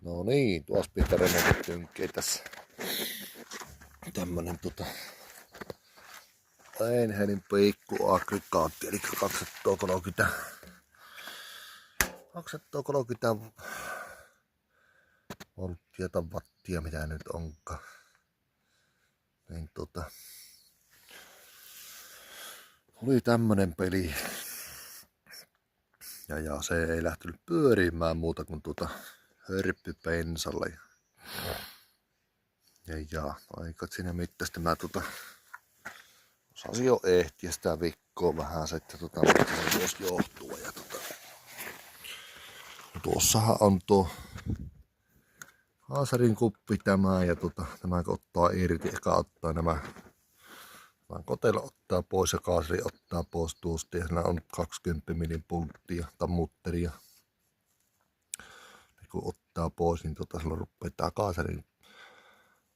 No niin, tuossa pitää remonttitynkkejä tässä. Tämmönen Einhelin pikkuaggregaatti, eli 230 volttia tai wattia, mitä nyt onkaan. Niin oli tämmönen peli. Ja se ei lähtenyt pyörimään muuta kuin hörppypensalla. Ja aika siinä mittaista mä osasin jo ehtiä sitä vikkoa vähän se, että mistä se voisi johtua. Ja tuossahan on tuo Haasarin kuppi tämä ja tämä kun ottaa irti, eka ottaa nämä kotelo ottaa pois ja kaasari ottaa pois tuosta ja siinä on 20 mm pulttia tai mutteria. Ja kun ottaa pois, niin silloin rupeaa tää kaasarin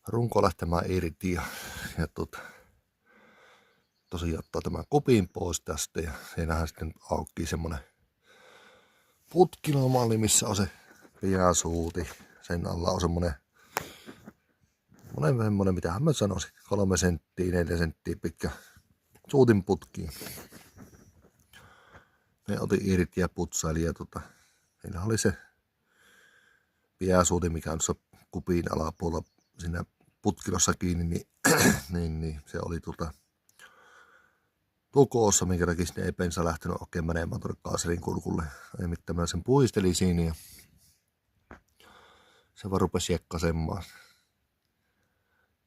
runko lähtemään irti ja tosiaan ottaa tämän kupin pois tästä ja siinähän sitten aukkii semmonen putkilomalli, missä on se pääsuuti. Sen alla on semmonen mitähän mä sanoisin, 3 senttiä, 4 senttiä pitkä suutinputki. Ne otin irti ja putsailin ja meillä oli se pääsuuti, mikä on kupin alapuolella siinä putkilossa kiinni, niin se oli tukoossa, minkä takia sinne ei pensa lähtenyt oikein menemään tuonne kaasarin kurkulle. Nimittäin mä sen puistelin siinä ja se vaan rupesi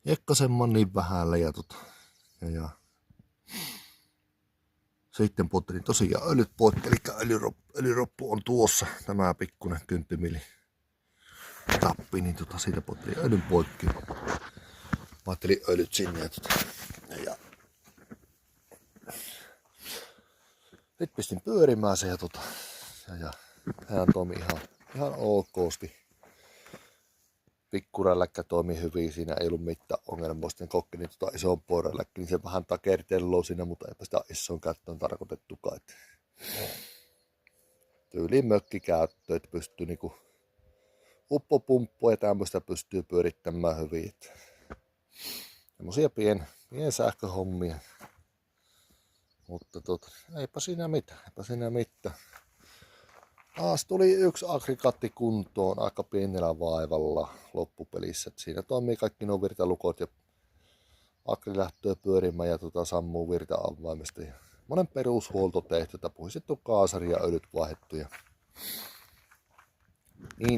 jekkasemaan niin vähällä ja sitten pottelin tosiaan öljyt poikki, eli öljyroppu on tuossa, tämä pikkuinen 10 mm tappi, niin siitä pottelin öljyn poikki. Vaihtelin öljyt sinne ja nyt pistin pyörimään se ja hän toimi ihan okosti. Pikkurälläkkä toimi hyvin, siinä ei ollut mitään ongelmaa. Sitten kokkelin ison poirälläkkä, niin se vähän takertelloo siinä, mutta eipä sitä isoon käyttöön tarkoitettukaan. Tyyliin mökkikäyttöön, että pystyy niinku uppopumppua ja tämmöistä pystyy pyörittämään hyvin. Semmosia pien sähköhommia. Mutta eipä siinä mitään. Taas tuli yksi aggregaatti kuntoon aika pienellä vaivalla loppupelissä. Siinä toimii kaikki nuo virtalukot ja agri lähtöä pyörimään ja sammuu virta-avaimesta. Monen perushuolto tehty, puhistettu kaasari ja öljyt vaihdettu. Niin